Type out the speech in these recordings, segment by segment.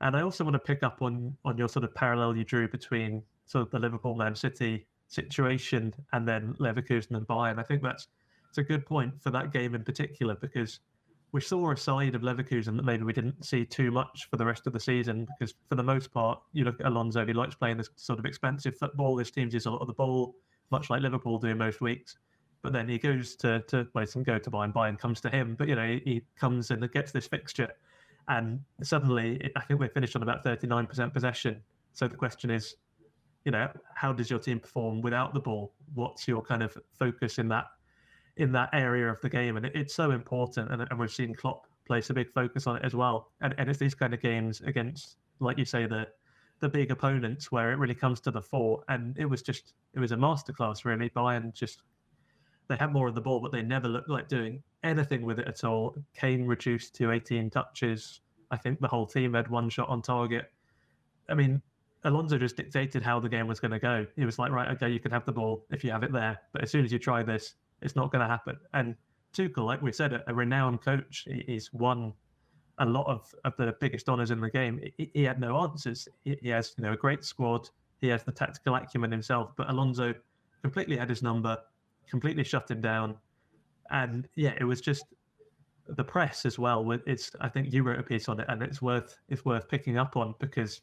And I also want to pick up on your sort of parallel you drew between sort of the Liverpool-Man City situation and then Leverkusen and Bayern. I think it's a good point for that game in particular, because we saw a side of Leverkusen that maybe we didn't see too much for the rest of the season, because for the most part, you look at Alonso, he likes playing this sort of expensive football. His teams use a lot of the ball, much like Liverpool do most weeks. But then he goes to well, he doesn't go to Bayern comes to him. But, he comes and gets this fixture. And suddenly, I think we finished on about 39% possession. So the question is, how does your team perform without the ball? What's your kind of focus in that area of the game? And it's so important. And we've seen Klopp place a big focus on it as well. And it's these kind of games against, like you say, the big opponents where it really comes to the fore. And it was a masterclass, really. Bayern they had more of the ball, but they never looked like doing anything with it at all. Kane reduced to 18 touches. I think the whole team had one shot on target. I mean, Alonso just dictated how the game was going to go. He was like, right, okay, you can have the ball if you have it there. But as soon as you try this, it's not going to happen. And Tuchel, like we said, a renowned coach, he's won a lot of the biggest honours in the game. He had no answers. He has a great squad. He has the tactical acumen himself. But Alonso completely had his number, completely shut him down. And yeah, it was just the press as well. I think you wrote a piece on it, and it's worth picking up on, because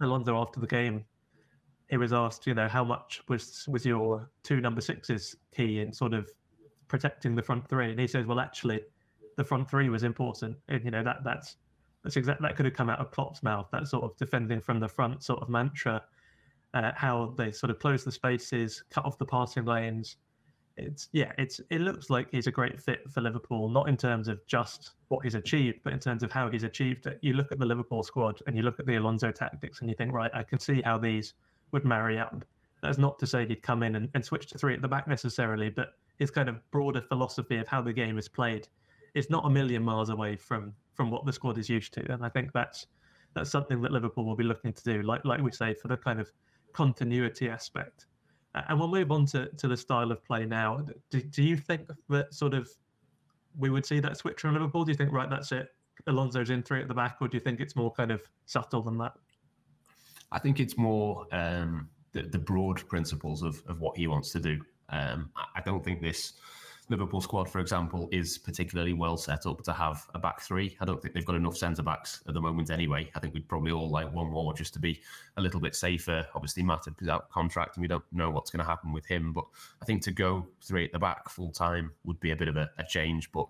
Alonso, after the game, he was asked, how much was your two number sixes key in sort of protecting the front three? And he says, well, actually, the front three was important. And that's exactly, that could have come out of Klopp's mouth. That sort of defending from the front sort of mantra, how they sort of close the spaces, cut off the passing lanes. It looks like he's a great fit for Liverpool, not in terms of just what he's achieved, but in terms of how he's achieved it. You look at the Liverpool squad and you look at the Alonso tactics and you think, right, I can see how these would marry up. That's not to say he'd come in and switch to three at the back necessarily, but his kind of broader philosophy of how the game is played is not a million miles away from what the squad is used to. And I think that's something that Liverpool will be looking to do, like we say, for the kind of continuity aspect. And we'll move on to the style of play now. Do you think that sort of we would see that switch from Liverpool? Do you think, right, that's it, Alonso's in three at the back, or do you think it's more kind of subtle than that? I think it's more the broad principles of what he wants to do. I don't think this Liverpool squad, for example, is particularly well set up to have a back three. I don't think they've got enough centre-backs at the moment anyway. I think we'd probably all like one more just to be a little bit safer. Obviously, Matip is out of contract and we don't know what's going to happen with him. But I think to go three at the back full-time would be a bit of a change. But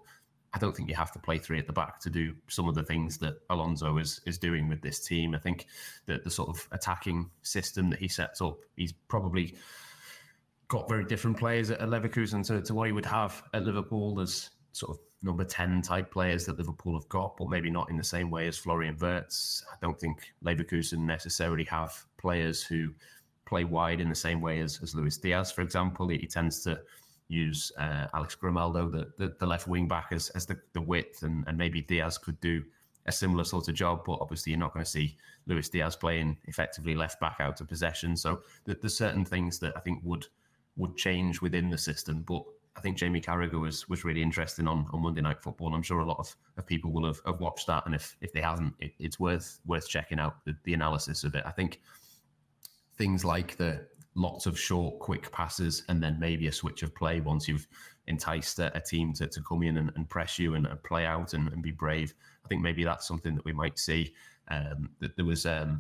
I don't think you have to play three at the back to do some of the things that Alonso is doing with this team. I think that the sort of attacking system that he sets up, he's probably got very different players at Leverkusen to what he would have at Liverpool. There's sort of number 10 type players that Liverpool have got, but maybe not in the same way as Florian Wirtz. I don't think Leverkusen necessarily have players who play wide in the same way as Luis Diaz, for example. He tends to use Alex Grimaldo, the left wing back, as the width, and maybe Diaz could do a similar sort of job, but obviously you're not going to see Luis Diaz playing effectively left back out of possession. So there's certain things that I think would change within the system. But I think Jamie Carragher was really interesting on Monday Night Football, and I'm sure a lot of people will have watched that, and if they haven't, it's worth checking out the analysis of it. I think things like the lots of short, quick passes and then maybe a switch of play once you've enticed a team to come in and press you and play out and be brave. I think maybe that's something that we might see. There was a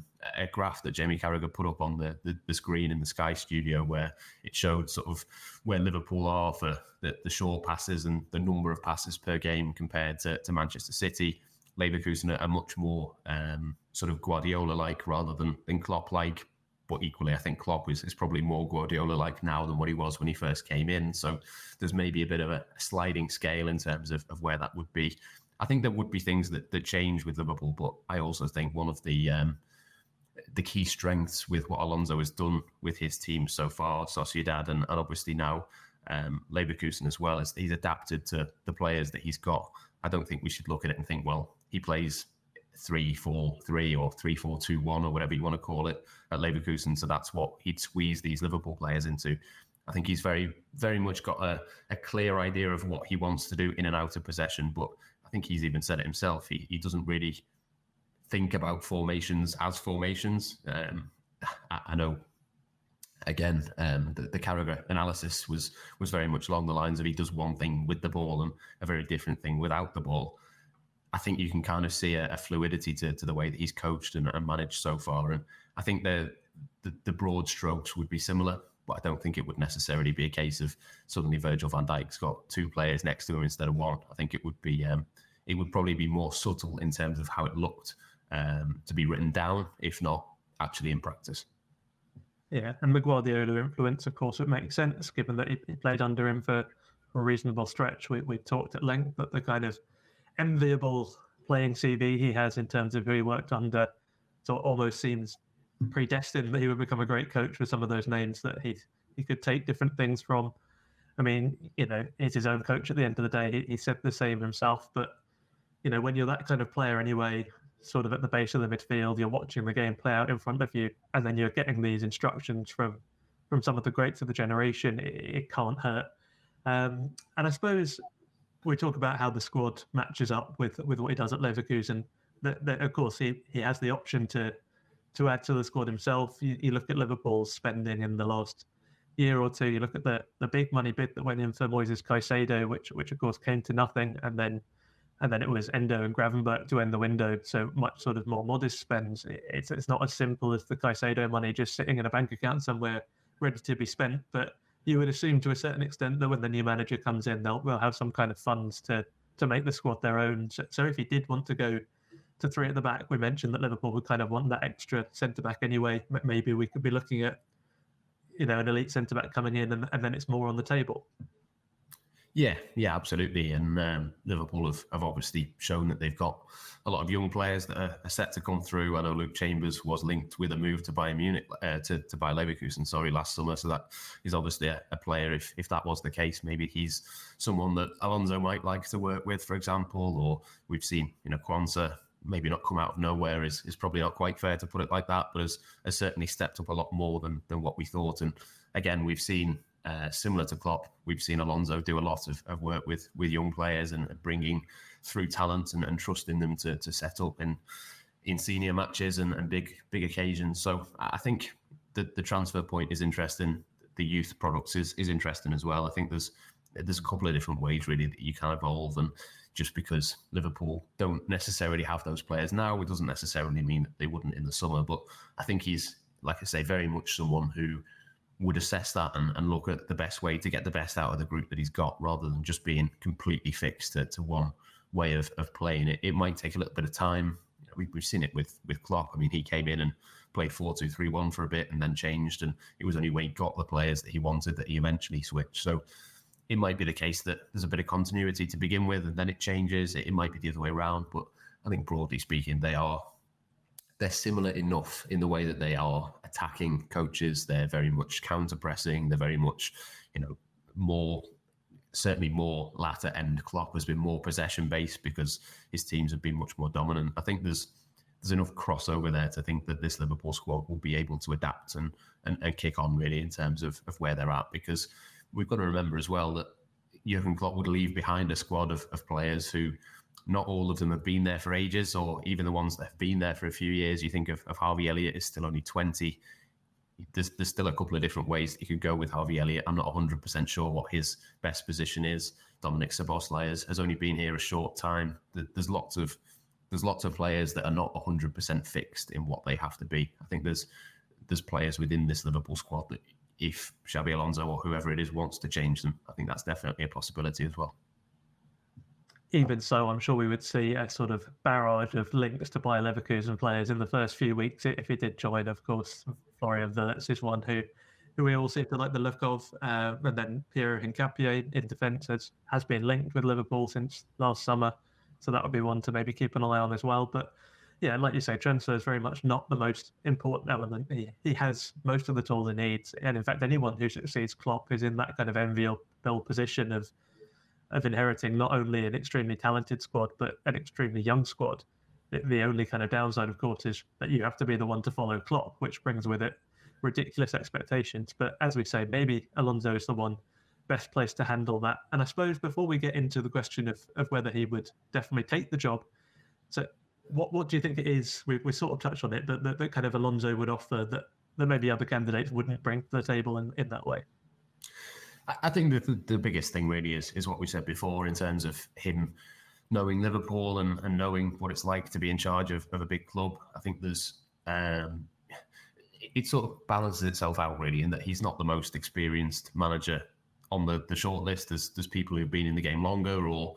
graph that Jamie Carragher put up on the screen in the Sky studio where it showed sort of where Liverpool are for the short passes and the number of passes per game compared to Manchester City. Leverkusen are much more sort of Guardiola-like rather than Klopp-like. But equally, I think Klopp is probably more Guardiola-like now than what he was when he first came in. So there's maybe a bit of a sliding scale in terms of where that would be. I think there would be things that change with Liverpool, but I also think one of the key strengths with what Alonso has done with his team so far, Sociedad and obviously now Leverkusen as well, is he's adapted to the players that he's got. I don't think we should look at it and think, well, he plays 3-4-3 or 3-4-2-1 or whatever you want to call it at Leverkusen, so that's what he'd squeeze these Liverpool players into. I think he's very, very much got a clear idea of what he wants to do in and out of possession, but I think he's even said it himself. He doesn't really think about formations as formations. I know. Again, the Carragher analysis was very much along the lines of he does one thing with the ball and a very different thing without the ball. I think you can kind of see a fluidity to the way that he's coached and managed so far. And I think the broad strokes would be similar, but I don't think it would necessarily be a case of suddenly Virgil van Dijk's got two players next to him instead of one. I think it would probably be more subtle in terms of how it looked to be written down, if not actually in practice. Yeah, and the Guardiola influence, of course, would make sense, given that he played under him for a reasonable stretch. We've talked at length that the kind of enviable playing CV he has in terms of who he worked under, so it almost seems predestined that he would become a great coach with some of those names that he could take different things from. I mean, he's his own coach at the end of the day. He said the same himself, but, when you're that kind of player anyway, sort of at the base of the midfield, you're watching the game play out in front of you, and then you're getting these instructions from some of the greats of the generation. It can't hurt. And I suppose we talk about how the squad matches up with what he does at Leverkusen. That of course, he has the option to add to the squad himself. You look at Liverpool's spending in the last year or two. You look at the big money bid that went in for Moises Caicedo, which of course came to nothing, and then it was Endo and Gravenberch to end the window. So much sort of more modest spends. It's not as simple as the Caicedo money just sitting in a bank account somewhere ready to be spent. But you would assume to a certain extent that when the new manager comes in, they'll have some kind of funds to make the squad their own. So if he did want to go to three at the back, we mentioned that Liverpool would kind of want that extra centre back anyway. Maybe we could be looking at an elite centre back coming in, and then it's more on the table. Yeah, absolutely. And Liverpool have obviously shown that they've got a lot of young players that are set to come through. I know Luke Chambers was linked with a move to Bayern Munich, to buy Leverkusen, last summer. So that is obviously a player. If that was the case, maybe he's someone that Alonso might like to work with, for example. Or we've seen, Kwanzaa maybe not come out of nowhere is probably not quite fair to put it like that, but has certainly stepped up a lot more than what we thought. And again, we've seen, similar to Klopp, we've seen Alonso do a lot of work with young players and bringing through talent and trusting them to set up in senior matches and big occasions. So I think the transfer point is interesting. The youth products is interesting as well. I think there's a couple of different ways really that you can evolve, and just because Liverpool don't necessarily have those players now, it doesn't necessarily mean that they wouldn't in the summer. But I think he's, like I say, very much someone who would assess that and look at the best way to get the best out of the group that he's got, rather than just being completely fixed to one way of playing it. It might take a little bit of time. We've seen it with Klopp. I mean, he came in and played 4-2-3-1 for a bit and then changed, and it was only when he got the players that he wanted that he eventually switched. So it might be the case that there's a bit of continuity to begin with and then it changes. It might be the other way around, but I think broadly speaking, they're similar enough in the way that they are attacking coaches. They're very much counter-pressing. They're very much, certainly more latter end. Klopp has been more possession-based because his teams have been much more dominant. I think there's enough crossover there to think that this Liverpool squad will be able to adapt and kick on really in terms of where they're at, because we've got to remember as well that Jurgen Klopp would leave behind a squad of players who not all of them have been there for ages, or even the ones that have been there for a few years. You think of Harvey Elliott is still only 20. There's still a couple of different ways that you could go with Harvey Elliott. I'm not 100% sure what his best position is. Dominic Szoboszlai has only been here a short time. There's lots of players that are not 100% fixed in what they have to be. I think there's players within this Liverpool squad that if Xabi Alonso or whoever it is wants to change them, I think that's definitely a possibility as well. Even so, I'm sure we would see a sort of barrage of links to Bayer Leverkusen players in the first few weeks if he did join. Of course, Florian Wirtz is one who we all seem to like the look of. And then Pierre Hincapié in defence has been linked with Liverpool since last summer. So that would be one to maybe keep an eye on as well. But yeah, like you say, transfer is very much not the most important element. He has most of the tools he needs. And in fact, anyone who succeeds Klopp is in that kind of enviable position of inheriting not only an extremely talented squad, but an extremely young squad. The only kind of downside, of course, is that you have to be the one to follow Klopp, which brings with it ridiculous expectations. But as we say, maybe Alonso is the one best placed to handle that. And I suppose before we get into the question of whether he would definitely take the job, so What do you think it is? We sort of touched on it, but that kind of Alonso would offer that maybe other candidates wouldn't bring to the table in that way. I think the biggest thing really is what we said before in terms of him knowing Liverpool and knowing what it's like to be in charge of a big club. I think there's it sort of balances itself out really in that he's not the most experienced manager on the short list. There's people who've been in the game longer or,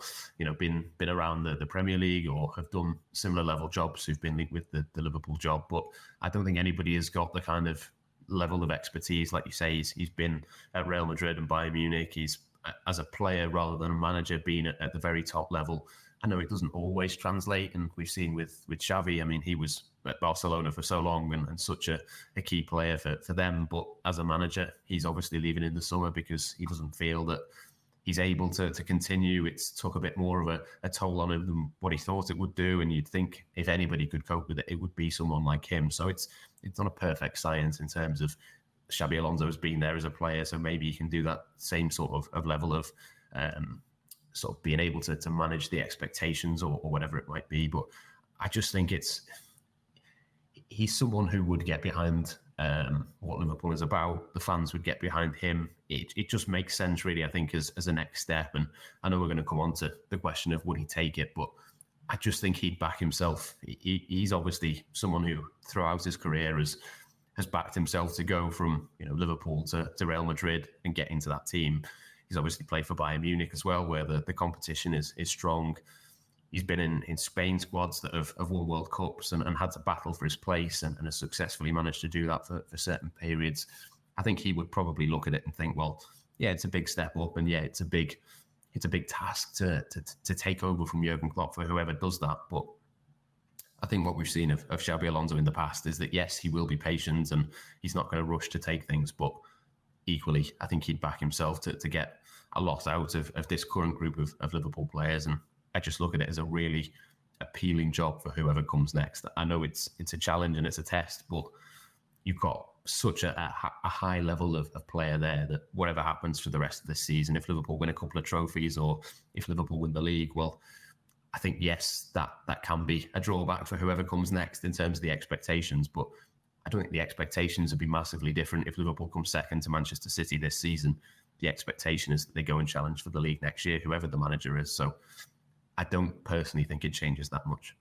been around the Premier League or have done similar level jobs who've been linked with the Liverpool job. But I don't think anybody has got the kind of level of expertise. Like you say, he's been at Real Madrid and Bayern Munich. He's, as a player rather than a manager, been at the very top level. I know it doesn't always translate, and we've seen with Xavi, I mean, he was at Barcelona for so long and such a key player for them. But as a manager, he's obviously leaving in the summer because he doesn't feel that he's able to continue. It's took a bit more of a toll on him than what he thought it would do. And you'd think if anybody could cope with it, it would be someone like him. So it's not a perfect science in terms of Xabi Alonso has been there as a player. So maybe he can do that same sort of level of sort of being able to manage the expectations or whatever it might be. But I just think he's someone who would get behind what Liverpool is about. The fans would get behind him. It just makes sense, really, I think, as a next step. And I know we're going to come on to the question of would he take it, but I just think he'd back himself. He's obviously someone who, throughout his career, has backed himself to go from Liverpool to Real Madrid and get into that team. He's obviously played for Bayern Munich as well, where the competition is strong. He's been in Spain squads that have won World Cups and had to battle for his place and has successfully managed to do that for certain periods. I think he would probably look at it and think, well, yeah, it's a big step up, and yeah, it's a big task to take over from Jurgen Klopp for whoever does that. But I think what we've seen of Xabi Alonso in the past is that, yes, he will be patient and he's not going to rush to take things, but equally, I think he'd back himself to get a lot out of this current group of Liverpool players. And I just look at it as a really appealing job for whoever comes next. I know it's a challenge and it's a test, but you've got such a high level of player there that whatever happens for the rest of this season, if Liverpool win a couple of trophies or if Liverpool win the league, well, I think, yes, that can be a drawback for whoever comes next in terms of the expectations. But I don't think the expectations would be massively different if Liverpool come second to Manchester City this season. The expectation is that they go and challenge for the league next year, whoever the manager is. So I don't personally think it changes that much.